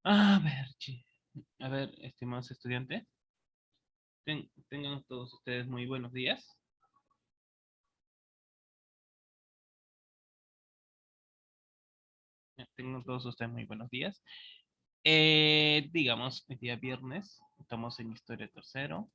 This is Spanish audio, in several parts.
A ver, a ver, estimados estudiantes, tengan todos ustedes muy buenos días. Tengan todos ustedes muy buenos días. Digamos, el día viernes, estamos en historia tercero.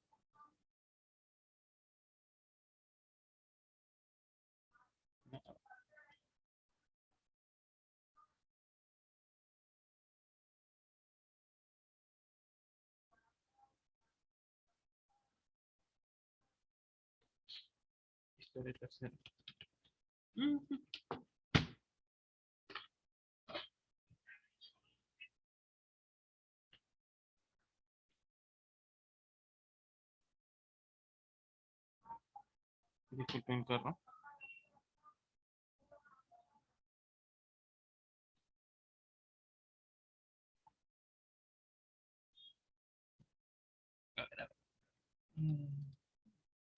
Historia tercero. Ujú. Disculpen, carro. A ver, a ver.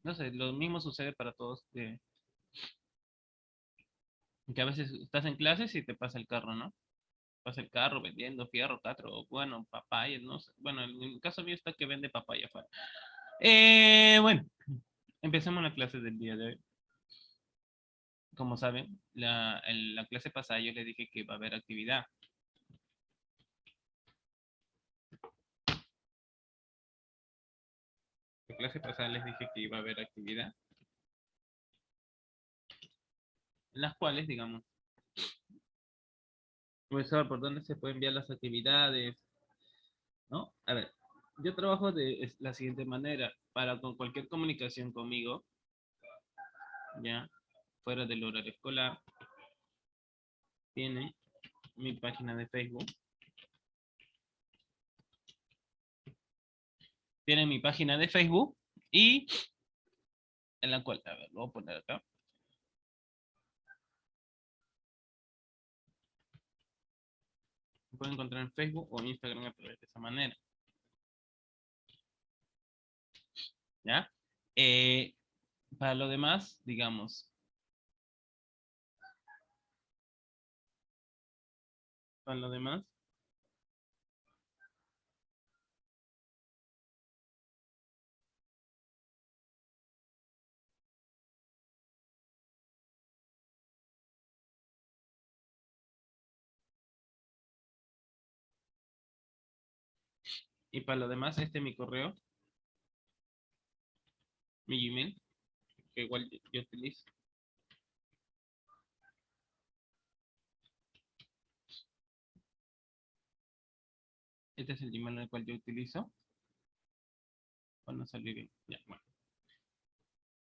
No sé, lo mismo sucede para todos, que a veces estás en clases y te pasa el carro, ¿no? Pasa el carro vendiendo fierro, catro, o bueno, papaya, no sé. Bueno, en el caso mío está que vende papaya afuera. Bueno, empecemos la clase del día de hoy. Como saben, en la clase pasada yo les dije que iba a haber actividad. La clase pasada les dije que iba a haber actividad, en las cuales, digamos, profesor, ¿por dónde se pueden enviar las actividades? ¿No? A ver, yo trabajo de la siguiente manera, para con cualquier comunicación conmigo, ya, fuera del horario escolar, tiene mi página de Facebook, tiene mi página de Facebook y en la cual, a ver, lo voy a poner acá. Me pueden encontrar en Facebook o Instagram a través de esa manera, ¿ya? Eh, para lo demás, digamos, para lo demás, y para lo demás, este es mi correo, mi Gmail, que igual yo utilizo. Este es el Gmail el cual yo utilizo. Bueno, salió bien. Ya, bueno.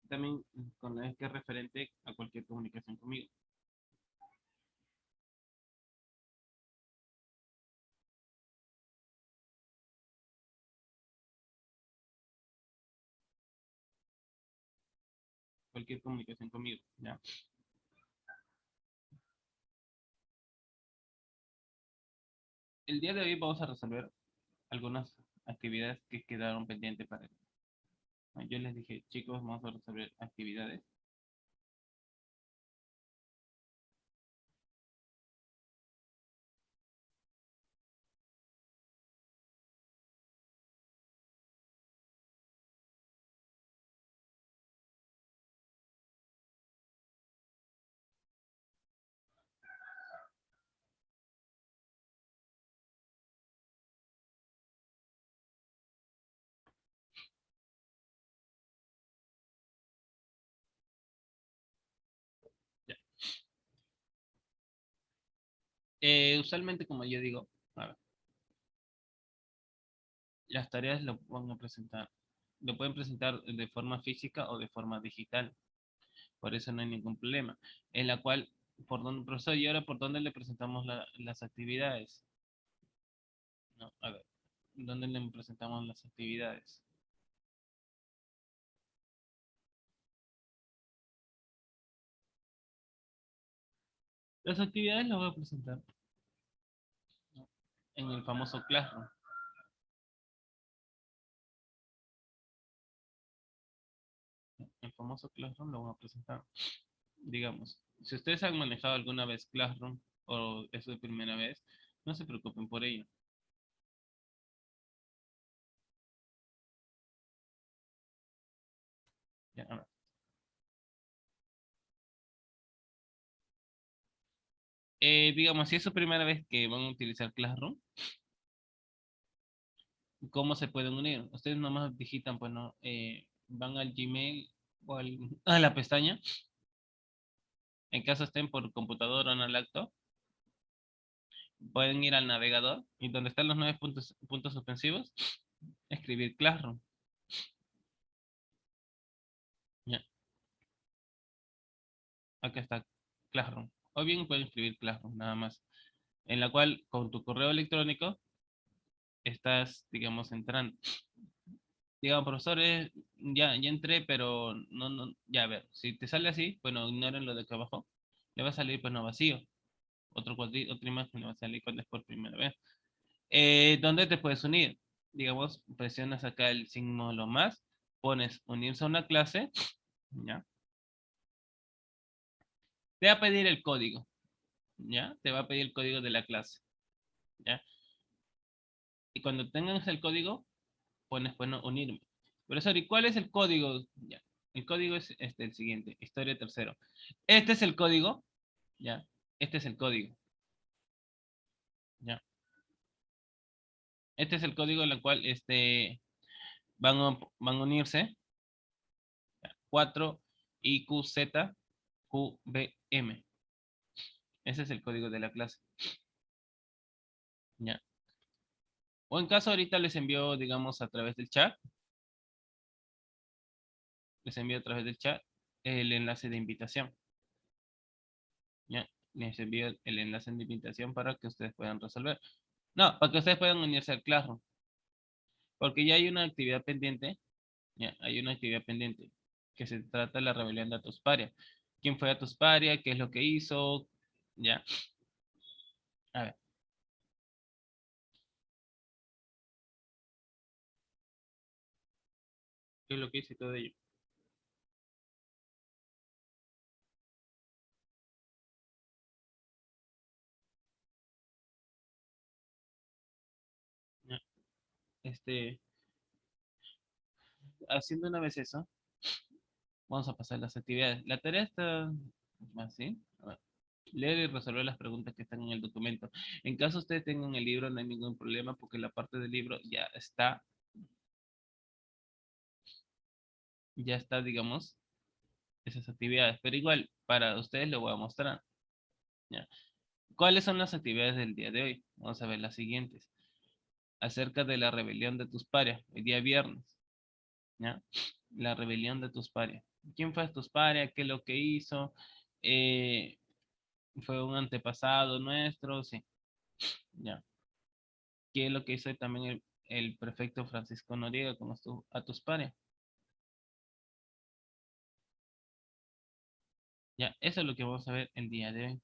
También con el que es referente a cualquier comunicación conmigo. Cualquier comunicación conmigo. Ya. El día de hoy vamos a resolver algunas actividades que quedaron pendientes para él. Yo les dije, chicos, vamos a resolver actividades. Ya. Usualmente, como yo digo, a ver, las tareas lo van a presentar. Lo pueden presentar de forma física o de forma digital. Por eso no hay ningún problema. En la cual, por donde, profesor, y ahora por dónde le presentamos las actividades. No, a ver, ¿dónde le presentamos las actividades? Las actividades las voy a presentar, ¿no? En el famoso Classroom. El famoso Classroom lo voy a presentar. Digamos, si ustedes han manejado alguna vez Classroom o es su primera vez, no se preocupen por ello. Ya, a ver. Digamos, si es su primera vez que van a utilizar Classroom, ¿cómo se pueden unir? Ustedes nomás digitan, pues no, van al Gmail o a la pestaña, en caso estén por computadora o en el laptop, pueden ir al navegador y donde están los 9 puntos suspensivos, escribir Classroom. Ya, acá está Classroom. O bien pueden escribir Classroom, nada más. En la cual con tu correo electrónico estás, digamos, entrando. Digamos, profesores, ya entré, pero no, ya a ver, si te sale así, bueno, ignoren lo de acá abajo, le va a salir pues no vacío, otro cuadrito, otra imagen le va a salir cuando es por primera vez. ¿Dónde te puedes unir? Digamos, presionas acá el signo lo más, pones unirse a una clase, ¿ya? Te va a pedir el código, ¿ya? Te va a pedir el código de la clase, ¿ya? Y cuando tengas el código, pones, bueno, unirme. Profesor, ¿y cuál es el código? Ya. El código es el siguiente, historia tercero. Este es el código, ¿ya? Este es el código, ¿ya? Este es el código en el cual van a unirse 4 IQZQBM. Ese es el código de la clase, ¿ya? O en caso ahorita les envío, digamos, a través del chat, les envío a través del chat el enlace de invitación, ¿ya? Les envío el enlace de invitación para que ustedes puedan resolver. No, para que ustedes puedan unirse al Classroom, porque ya hay una actividad pendiente, ya hay una actividad pendiente, que se trata de la rebelión de Atusparia. ¿Quién fue Atusparia? ¿Qué es lo que hizo? Ya, a ver, ¿qué es lo que hizo y todo ello? Ya, Este, haciendo una vez eso, vamos a pasar las actividades. La tarea está así. A ver, leer y resolver las preguntas que están en el documento. En caso ustedes tengan el libro, no hay ningún problema porque la parte del libro ya está, digamos, esas actividades. Pero igual, para ustedes lo voy a mostrar. ¿Ya? ¿Cuáles son las actividades del día de hoy? Vamos a ver las siguientes. Acerca de la rebelión de tus parias, el día viernes. ¿Ya? La rebelión de tus parias. ¿Quién fue tus parias? ¿Qué es lo que hizo? Eh, ¿Fue un antepasado nuestro? Sí. ¿Ya? ¿Qué es lo que hizo también el prefecto Francisco Noriega con a tus parias? ¿Ya? Eso es lo que vamos a ver el día de hoy.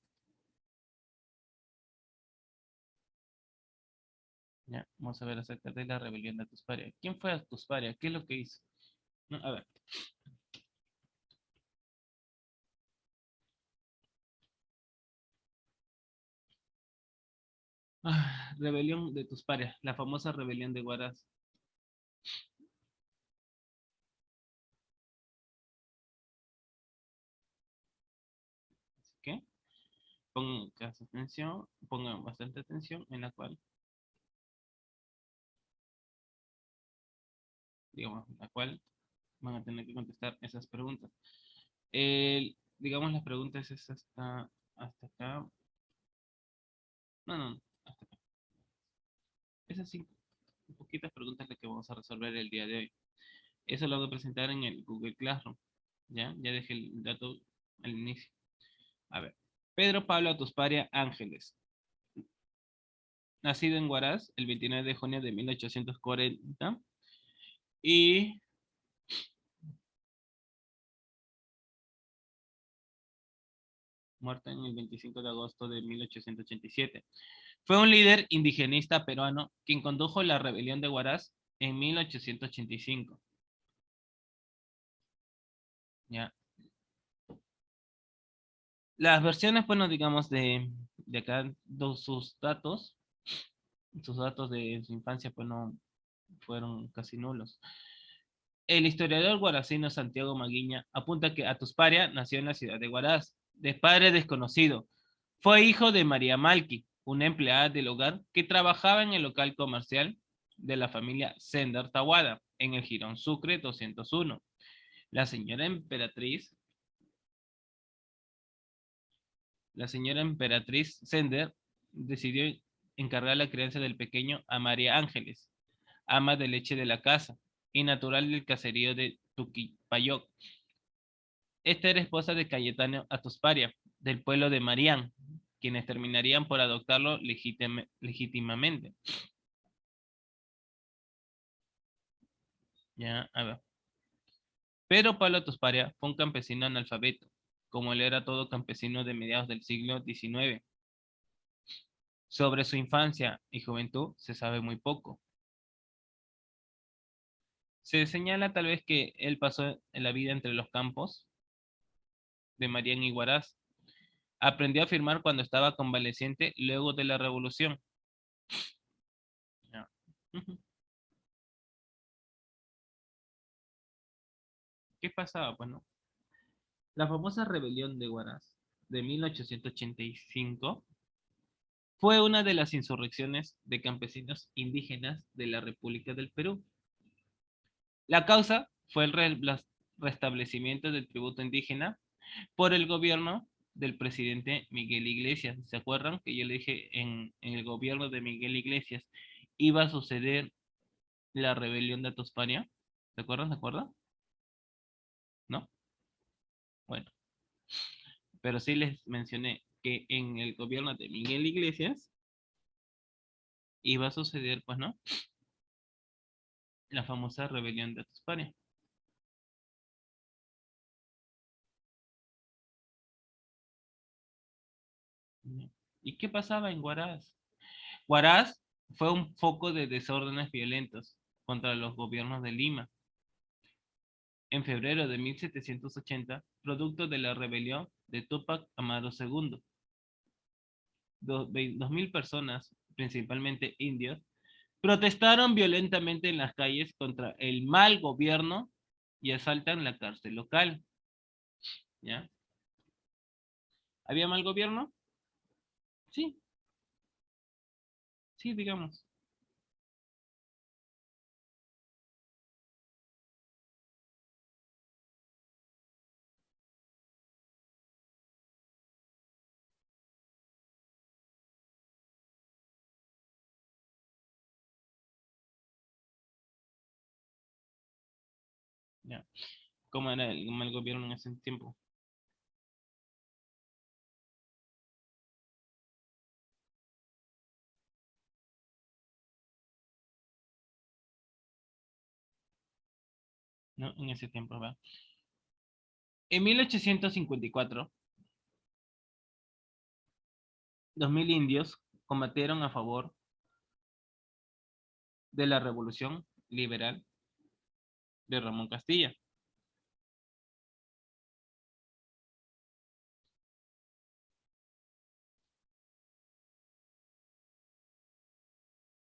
¿Ya? Vamos a ver acerca de la rebelión de tus parias. ¿Quién fue a tus parias? ¿Qué es lo que hizo? No, a ver. Rebelión de tus parias, la famosa rebelión de Huaraz. Así que pongan bastante atención en la cual, digamos, en la cual van a tener que contestar esas preguntas. Digamos, las preguntas es hasta acá. No, no, hasta acá. Esas cinco poquitas preguntas las que vamos a resolver el día de hoy. Eso lo voy a presentar en el Google Classroom. Ya dejé el dato al inicio. A ver. Pedro Pablo Atusparia Ángeles. Nacido en Huaraz el 29 de junio de 1840 y muerto en el 25 de agosto de 1887. Fue un líder indigenista peruano quien condujo la rebelión de Huaraz en 1885. ¿Ya? Las versiones, bueno, digamos, de acá, sus datos de su infancia, pues no fueron casi nulos. El historiador guaracino Santiago Maguiña apunta que Atusparia nació en la ciudad de Huaraz, de padre desconocido. Fue hijo de María Malqui, una empleada del hogar que trabajaba en el local comercial de la familia Sender Tawada, en el Jirón Sucre 201. La señora emperatriz, la señora emperatriz Sender decidió encargar la crianza del pequeño a María Ángeles, ama de leche de la casa y natural del caserío de Tuquipayoc. Esta era esposa de Cayetano Atusparia, del pueblo de Marián, quienes terminarían por adoptarlo legítimamente. Ya, a ver. Pedro Pablo Atusparia fue un campesino analfabeto, como él era todo campesino de mediados del siglo XIX. Sobre su infancia y juventud se sabe muy poco. Se señala tal vez que él pasó en la vida entre los campos de Marián y Huaraz. Aprendió a firmar cuando estaba convaleciente luego de la revolución. Ya. ¿Qué pasaba? Bueno, la famosa rebelión de Huaraz de 1885 fue una de las insurrecciones de campesinos indígenas de la República del Perú. La causa fue el restablecimiento del tributo indígena por el gobierno del presidente Miguel Iglesias. ¿Se acuerdan que yo le dije en el gobierno de Miguel Iglesias iba a suceder la rebelión de Atuspania? ¿Se acuerdan? ¿Se acuerdan? ¿No? Bueno, pero sí les mencioné que en el gobierno de Miguel Iglesias iba a suceder, pues, ¿no? La famosa rebelión de Atuspania. ¿Y qué pasaba en Huaraz? Huaraz fue un foco de desórdenes violentos contra los gobiernos de Lima. En febrero de 1780, producto de la rebelión de Túpac Amaru II, 2.000 personas, principalmente indios, protestaron violentamente en las calles contra el mal gobierno y asaltan la cárcel local. ¿Ya? ¿Había mal gobierno? Sí, sí, digamos. ¿Ya? ¿Cómo era el mal gobierno en ese tiempo? ¿No? En ese tiempo, ¿va? En 1854, 2.000 indios combatieron a favor de la revolución liberal de Ramón Castilla.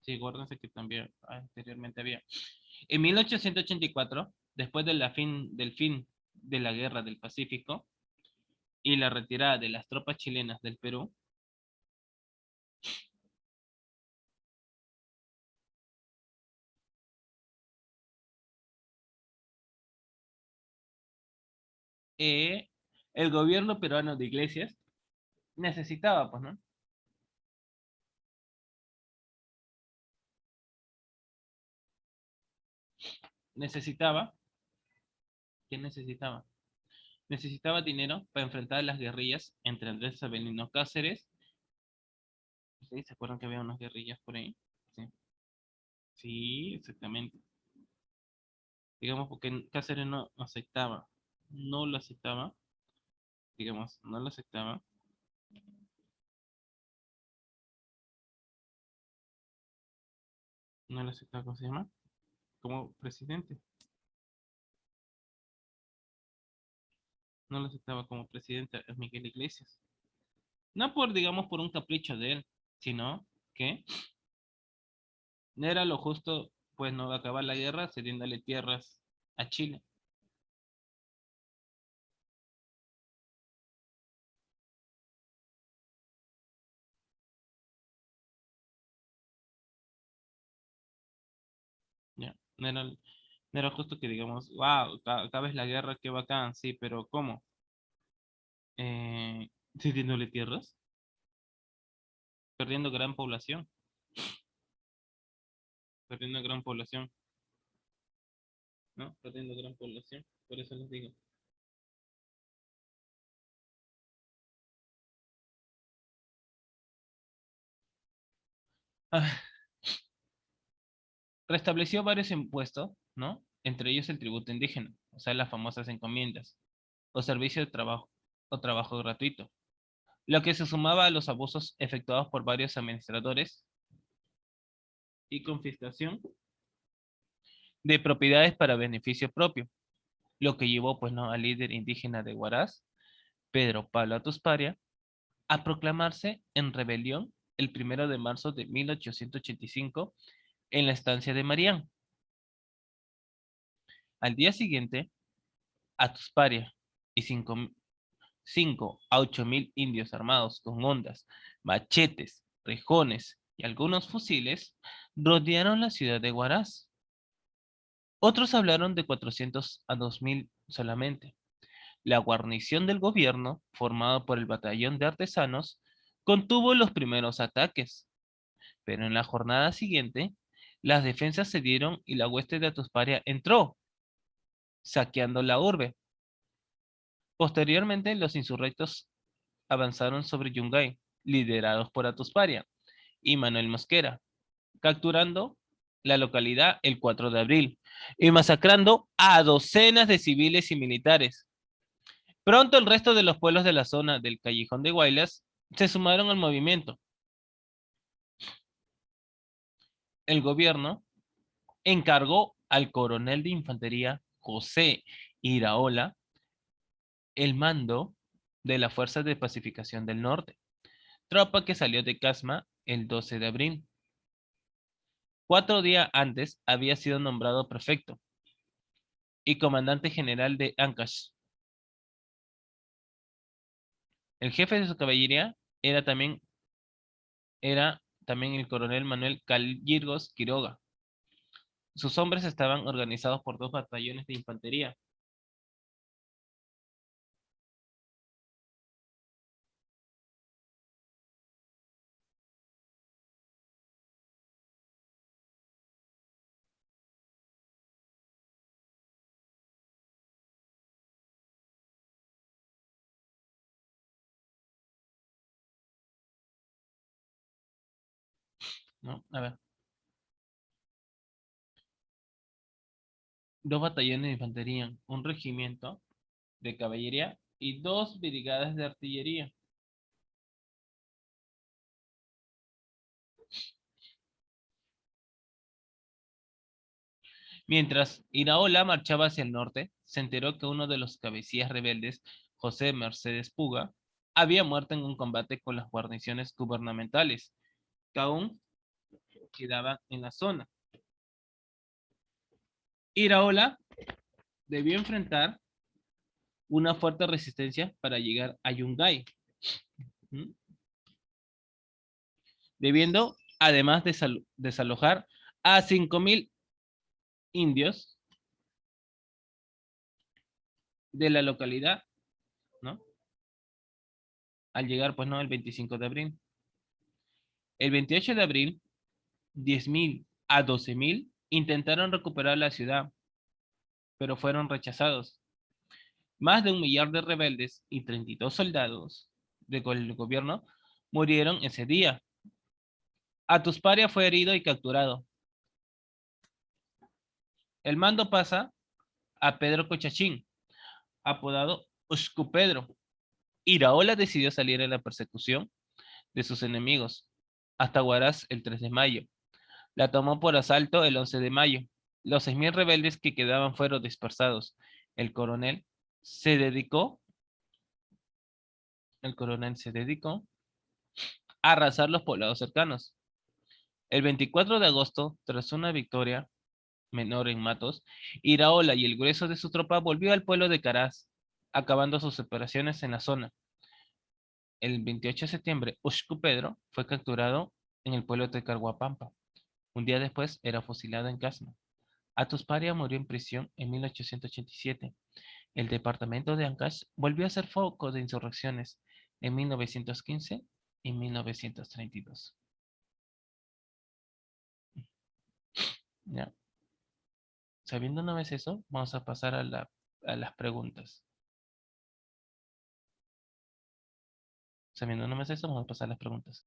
Sí, acuérdense que también anteriormente había. En 1884, después de del fin de la Guerra del Pacífico y la retirada de las tropas chilenas del Perú, eh, el gobierno peruano de Iglesias necesitaba, pues, ¿no? Necesitaba, ¿qué necesitaba? Necesitaba dinero para enfrentar las guerrillas entre Andrés Sabelino Cáceres. ¿Sí? ¿Se acuerdan que había unas guerrillas por ahí? Sí, sí, exactamente. Digamos, porque Cáceres no aceptaba, no lo aceptaba, digamos, no lo aceptaba, no lo aceptaba, ¿cómo se llama? Como presidente, no lo aceptaba como presidente a Miguel Iglesias. No por, digamos, por un capricho de él, sino que no era lo justo, pues, no acabar la guerra cediéndole tierras a Chile. Ya, no era justo que digamos, wow, acabes la guerra, qué bacán, sí, pero ¿cómo? Cediéndole tierras, perdiendo gran población, perdiendo gran población, ¿no? Perdiendo gran población, por eso les digo. Ah, restableció varios impuestos, ¿no? Entre ellos el tributo indígena, o sea, las famosas encomiendas, o servicio de trabajo, o trabajo gratuito, lo que se sumaba a los abusos efectuados por varios administradores y confiscación de propiedades para beneficio propio, lo que llevó, pues, ¿no?, al líder indígena de Huaraz, Pedro Pablo Atusparia, a proclamarse en rebelión el 1 de marzo de 1885 en la estancia de Marián. Al día siguiente, Atusparia y 5 a 8 mil indios armados con hondas, machetes, rejones y algunos fusiles rodearon la ciudad de Huaraz. Otros hablaron de 400 a 2000 solamente. La guarnición del gobierno, formada por el batallón de artesanos, contuvo los primeros ataques, pero en la jornada siguiente, las defensas cedieron y la hueste de Atusparia entró, saqueando la urbe. Posteriormente, los insurrectos avanzaron sobre Yungay, liderados por Atusparia y Manuel Mosquera, capturando la localidad el 4 de abril y masacrando a docenas de civiles y militares. Pronto el resto de los pueblos de la zona del Callejón de Guaylas se sumaron al movimiento. El gobierno encargó al coronel de infantería José Iraola el mando de la Fuerza de Pacificación del Norte, tropa que salió de Casma el 12 de abril. 4 días antes había sido nombrado prefecto y comandante general de Ancash. El jefe de su caballería era también el coronel Manuel Calgirgos Quiroga. Sus hombres estaban organizados por 2 batallones de infantería. ¿No? A ver, 2 batallones de infantería, un regimiento de caballería y 2 brigadas de artillería. Mientras Iraola marchaba hacia el norte, se enteró que uno de los cabecillas rebeldes, José Mercedes Puga, había muerto en un combate con las guarniciones gubernamentales que aún quedaban en la zona. Iraola debió enfrentar una fuerte resistencia para llegar a Yungay, debiendo además desalojar a 5.000 indios de la localidad, ¿no? Al llegar, pues, no, el 25 de abril. El 28 de abril, 10.000 a 12.000 intentaron recuperar la ciudad, pero fueron rechazados. Más de 1 millar de rebeldes y 32 soldados del gobierno murieron ese día. Atusparia fue herido y capturado. El mando pasa a Pedro Cochachín, apodado Pedro. Iraola decidió salir en la persecución de sus enemigos hasta Huaraz el 3 de mayo. La tomó por asalto el 11 de mayo. Los 6.000 rebeldes que quedaban fueron dispersados. El coronel se dedicó, el coronel se dedicó a arrasar los poblados cercanos. El 24 de agosto, tras una victoria, menor en Matos, Iraola y el grueso de su tropa volvió al pueblo de Caraz, acabando sus operaciones en la zona. El 28 de septiembre, Ushku Pedro fue capturado en el pueblo de Carhuapampa. Un día después era fusilado en Casma. Atusparia murió en prisión en 1887. El departamento de Ancash volvió a ser foco de insurrecciones en 1915 y 1932. ¿Ya? Sabiendo una vez eso, vamos a pasar a las preguntas. Sabiendo una vez eso, vamos a pasar a las preguntas.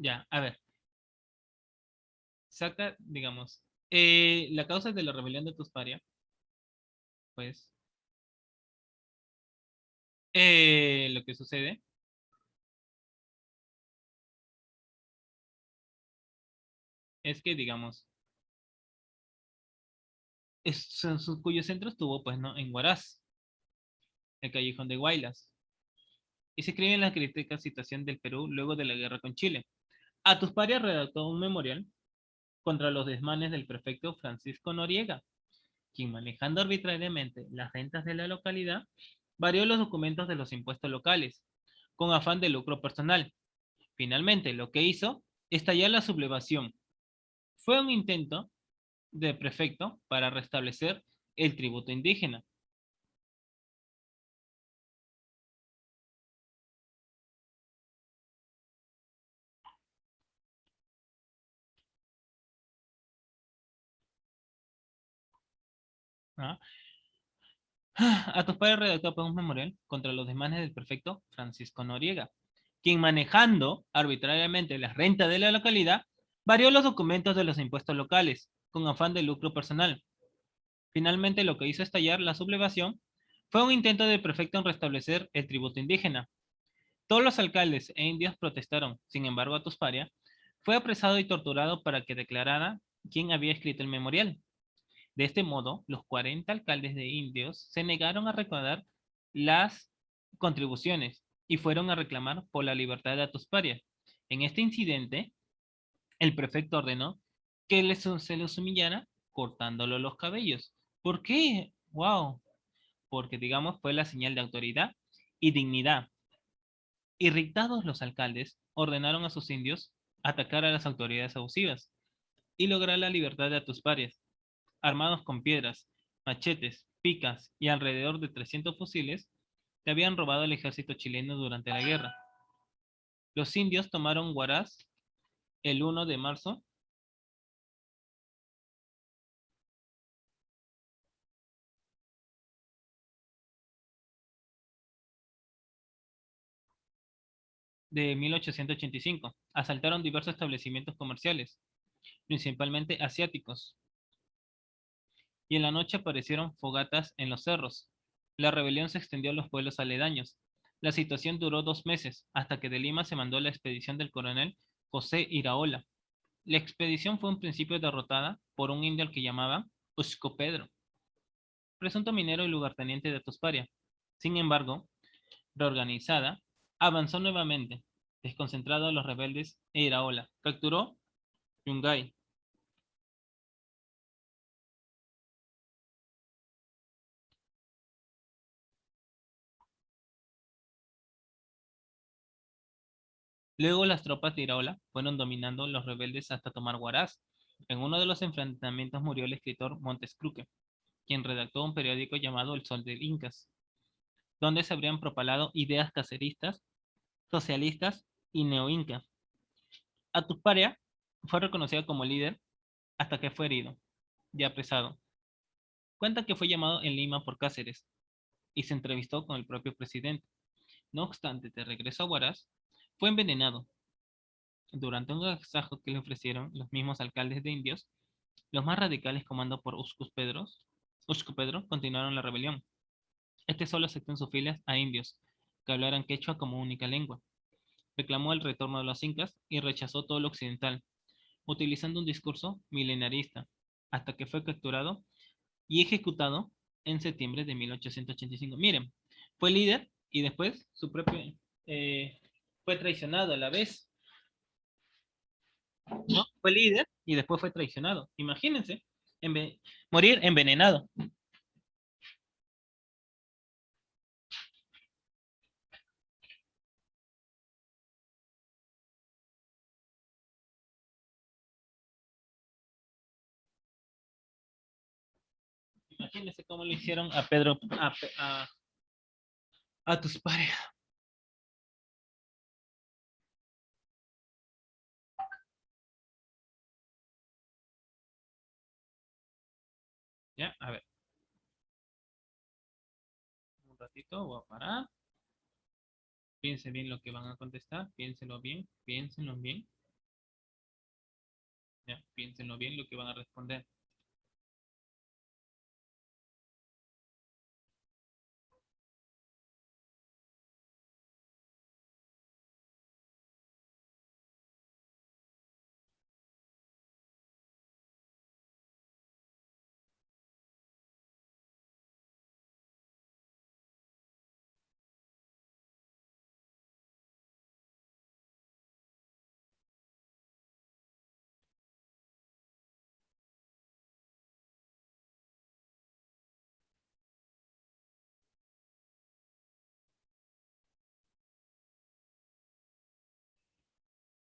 Ya, a ver, saca, digamos, la causa de la rebelión de Tusparia, pues, lo que sucede es que, digamos, cuyo centro estuvo, pues, ¿no? En Huaraz, el callejón de Guaylas, y se escribe en la crítica situación del Perú luego de la guerra con Chile. Atusparia redactó un memorial contra los desmanes del prefecto Francisco Noriega, quien manejando arbitrariamente las rentas de la localidad, varió los documentos de los impuestos locales, con afán de lucro personal. Finalmente, lo que hizo, estallar la sublevación. Fue un intento del prefecto para restablecer el tributo indígena. ¿Ah? Atusparia redactó pues, un memorial contra los desmanes del prefecto Francisco Noriega, quien manejando arbitrariamente las rentas de la localidad, varió los documentos de los impuestos locales, con afán de lucro personal. Finalmente, lo que hizo estallar la sublevación fue un intento del prefecto en restablecer el tributo indígena. Todos los alcaldes e indios protestaron, sin embargo, Atusparia fue apresado y torturado para que declarara quién había escrito el memorial. De este modo, los 40 alcaldes de indios se negaron a recaudar las contribuciones y fueron a reclamar por la libertad de Atusparia. En este incidente, el prefecto ordenó que se les humillara cortándolo los cabellos. ¿Por qué? ¡Wow! Porque, digamos, fue la señal de autoridad y dignidad. Irritados los alcaldes, ordenaron a sus indios atacar a las autoridades abusivas y lograr la libertad de Atusparias. Armados con piedras, machetes, picas y alrededor de 300 fusiles que habían robado el ejército chileno durante la guerra. Los indios tomaron Huaraz el 1 de marzo de 1885. Asaltaron diversos establecimientos comerciales, principalmente asiáticos, y en la noche aparecieron fogatas en los cerros. La rebelión se extendió a los pueblos aledaños. La situación duró 2 meses, hasta que de Lima se mandó la expedición del coronel José Iraola. La expedición fue en principio derrotada por un indio al que llamaban Usco Pedro, presunto minero y lugarteniente de Tusparia. Sin embargo, reorganizada, avanzó nuevamente, desconcentrado a los rebeldes e Iraola. Capturó Yungay. Luego las tropas de Iraola fueron dominando los rebeldes hasta tomar Huaraz. En uno de los enfrentamientos murió el escritor Montes Cruque, quien redactó un periódico llamado El Sol del Incas, donde se habrían propalado ideas caceristas, socialistas y neo-incas. Atuparia fue reconocido como líder hasta que fue herido y apresado. Cuenta que fue llamado en Lima por Cáceres y se entrevistó con el propio presidente. No obstante, de regreso a Huaraz, fue envenenado. Durante un agasajo que le ofrecieron los mismos alcaldes de indios, los más radicales comandados por Uscu Pedro continuaron la rebelión. Este solo aceptó en sus filas a indios que hablaran quechua como única lengua. Reclamó el retorno de los incas y rechazó todo lo occidental, utilizando un discurso milenarista, hasta que fue capturado y ejecutado en septiembre de 1885. Miren, fue líder y después su propio fue traicionado a la vez, ¿no? Fue líder y después fue traicionado. Imagínense, morir envenenado. Imagínense cómo le hicieron a Pedro, a tus pares. Ya, a ver, un ratito, voy a parar. Piensen bien lo que van a contestar, piénsenlo bien, piénsenlo bien. Ya, piénsenlo bien lo que van a responder.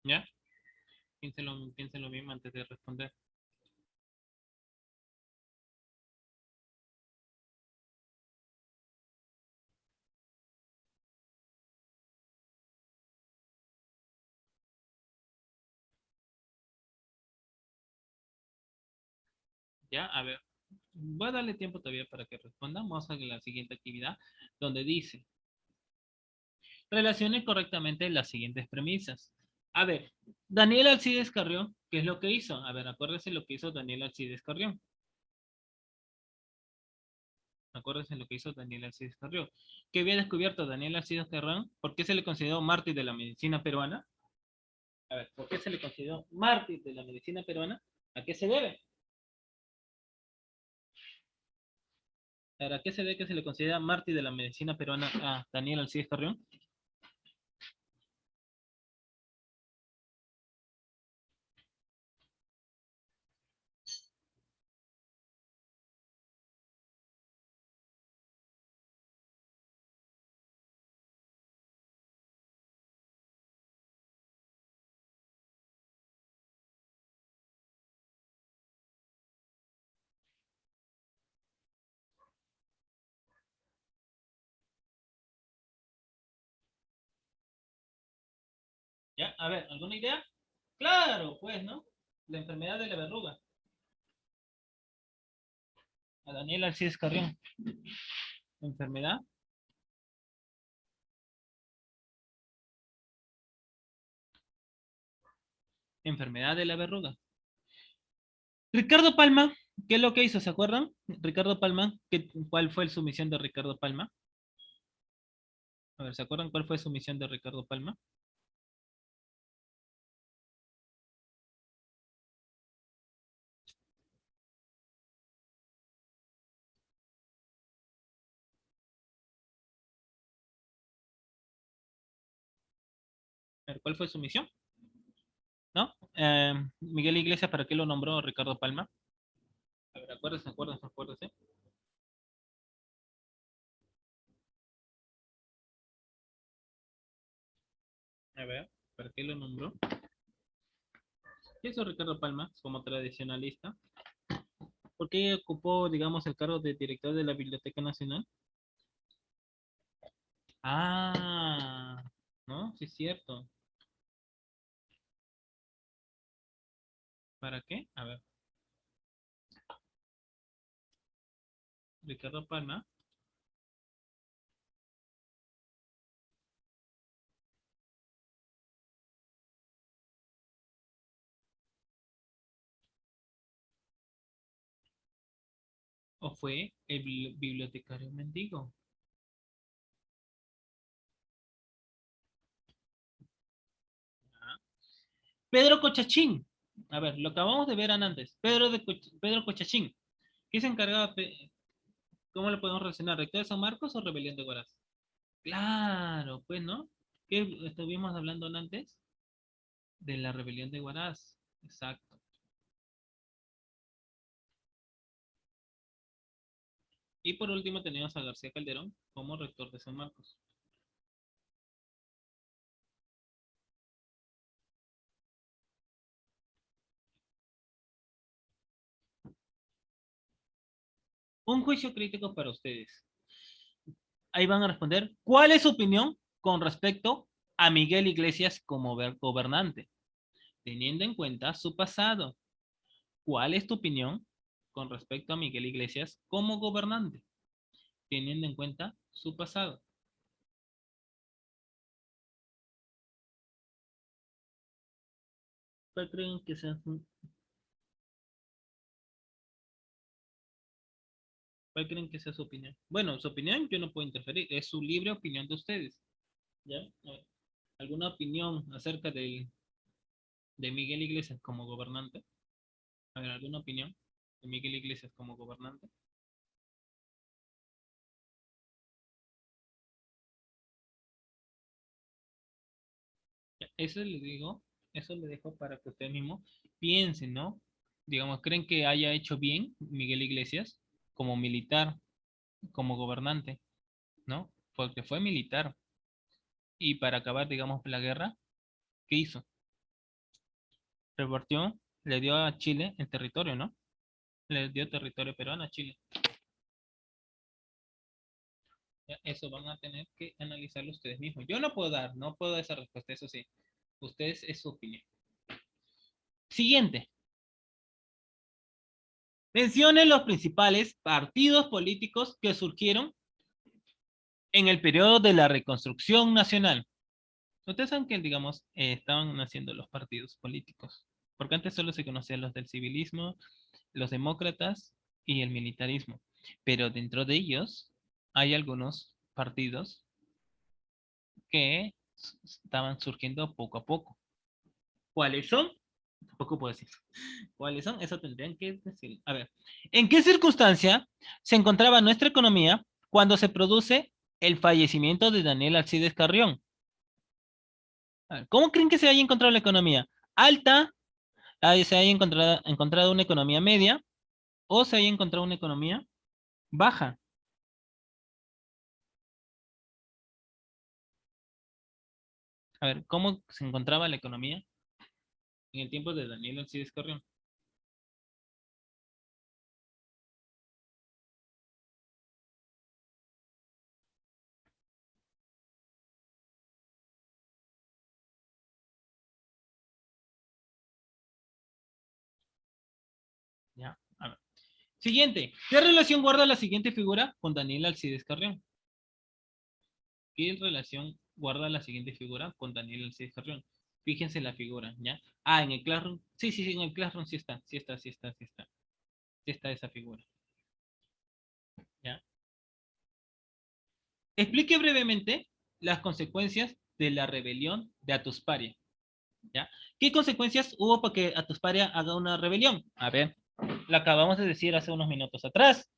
¿Ya? Piénsenlo bien antes de responder. ¿Ya? A ver, voy a darle tiempo todavía para que respondan. Vamos a la siguiente actividad, donde dice, relacione correctamente las siguientes premisas. A ver, Daniel Alcides Carrión, ¿qué es lo que hizo? A ver, acuérdense lo que hizo Daniel Alcides Carrión. Acuérdense lo que hizo Daniel Alcides Carrión. ¿Qué había descubierto Daniel Alcides Carrión? ¿Por qué se le consideró mártir de la medicina peruana? A ver, ¿por qué se le consideró mártir de la medicina peruana? ¿A qué se debe? ¿A qué se debe que se le considera mártir de la medicina peruana a Daniel Alcides Carrión? ¿Ya? A ver, ¿alguna idea? Claro, pues, ¿no? La enfermedad de la verruga. A Daniel Alcides Carrión. ¿Enfermedad? Enfermedad de la verruga. Ricardo Palma, ¿qué es lo que hizo? ¿Se acuerdan? Ricardo Palma, ¿cuál fue su misión de Ricardo Palma? A ver, ¿se acuerdan cuál fue su misión de Ricardo Palma? A ver, ¿cuál fue su misión? ¿No? Miguel Iglesias, ¿para qué lo nombró Ricardo Palma? A ver, acuérdense, acuérdense, acuérdense. A ver, ¿para qué lo nombró? ¿Qué hizo Ricardo Palma como tradicionalista? ¿Por qué ocupó, digamos, el cargo de director de la Biblioteca Nacional? Ah, ¿no? Sí es cierto. ¿Para qué? A ver, Ricardo Palma. ¿O fue el bibliotecario mendigo? Ah. Pedro Cochachín. A ver, lo acabamos de ver antes. Pedro Cochachín. ¿Qué se encargaba? ¿Cómo le podemos relacionar? ¿Rector de San Marcos o Rebelión de Huaraz? Claro, pues, ¿no? ¿Qué estuvimos hablando antes? De la Rebelión de Huaraz. Exacto. Y por último tenemos a García Calderón como rector de San Marcos. Un juicio crítico para ustedes. Ahí van a responder, ¿cuál es su opinión con respecto a Miguel Iglesias como gobernante? Teniendo en cuenta su pasado, ¿cuál es tu opinión con respecto a Miguel Iglesias como gobernante? Teniendo en cuenta su pasado. ¿Cuál creen que sea? ¿Cuál creen que sea su opinión? Bueno, su opinión yo no puedo interferir, es su libre opinión de ustedes. ¿Ya? A ver, ¿alguna opinión acerca de Miguel Iglesias como gobernante? A ver, ¿alguna opinión de Miguel Iglesias como gobernante? Ya, eso le digo, eso le dejo para que usted mismo piense, ¿no? Digamos, ¿creen que haya hecho bien Miguel Iglesias como militar, como gobernante, ¿no? Porque fue militar y para acabar, digamos, la guerra, ¿qué hizo? Repartió, le dio a Chile el territorio, ¿no? Le dio territorio peruano a Chile. Ya, eso van a tener que analizarlo ustedes mismos. Yo no puedo dar, no puedo dar esa respuesta, eso sí. Ustedes es su opinión. Siguiente. Mencionen los principales partidos políticos que surgieron en el periodo de la reconstrucción nacional. Ustedes saben que, digamos, estaban naciendo los partidos políticos, porque antes solo se conocían los del civilismo, los demócratas y el militarismo, pero dentro de ellos hay algunos partidos que estaban surgiendo poco a poco. ¿Cuáles son? Tampoco puedo decir. ¿Cuáles son? Eso tendrían que decir. A ver, ¿en qué circunstancia se encontraba nuestra economía cuando se produce el fallecimiento de Daniel Alcides Carrión? A ver, ¿cómo creen que se haya encontrado la economía? ¿Alta? ¿Se haya encontrado una economía media? ¿O se haya encontrado una economía baja? A ver, ¿cómo se encontraba la economía en el tiempo de Daniel Alcides Carrión? Ya, a ver. Siguiente. ¿Qué relación guarda la siguiente figura con Daniel Alcides Carrión? ¿Qué relación guarda la siguiente figura con Daniel Alcides Carrión? Fíjense la figura, ¿ya? Ah, en el Classroom. Sí, sí, sí, en el Classroom sí está, sí está, sí está, sí está. Sí está esa figura, ¿ya? Explique brevemente las consecuencias de la rebelión de Atusparia, ¿ya? ¿Qué consecuencias hubo para que Atusparia haga una rebelión? A ver, la acabamos de decir hace unos minutos atrás.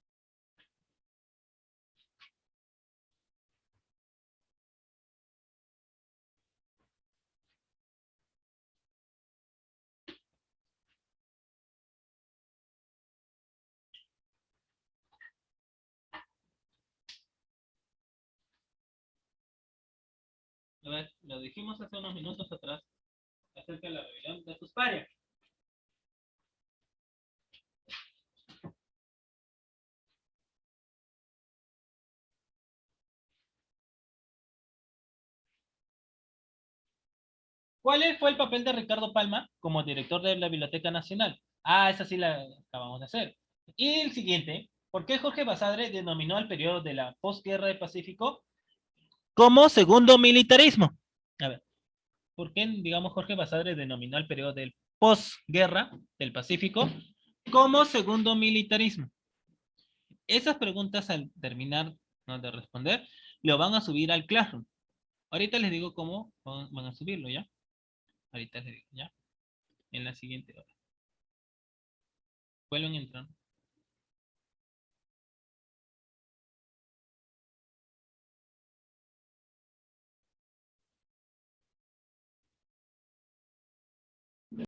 A ver, lo dijimos hace unos minutos atrás acerca de la rebelión de Atusparia. ¿Cuál fue el papel de Ricardo Palma como director de la Biblioteca Nacional? Ah, esa sí la acabamos de hacer. Y el siguiente, ¿por qué Jorge Basadre denominó al periodo de la posguerra del Pacífico como segundo militarismo? A ver, ¿por qué, digamos, Jorge Basadre denominó al periodo del posguerra del Pacífico como segundo militarismo? Esas preguntas al terminar, ¿no?, de responder, lo van a subir al Classroom. Ahorita les digo cómo van a subirlo, ¿ya? Ahorita les digo, ¿ya? En la siguiente hora. Vuelven a entrar.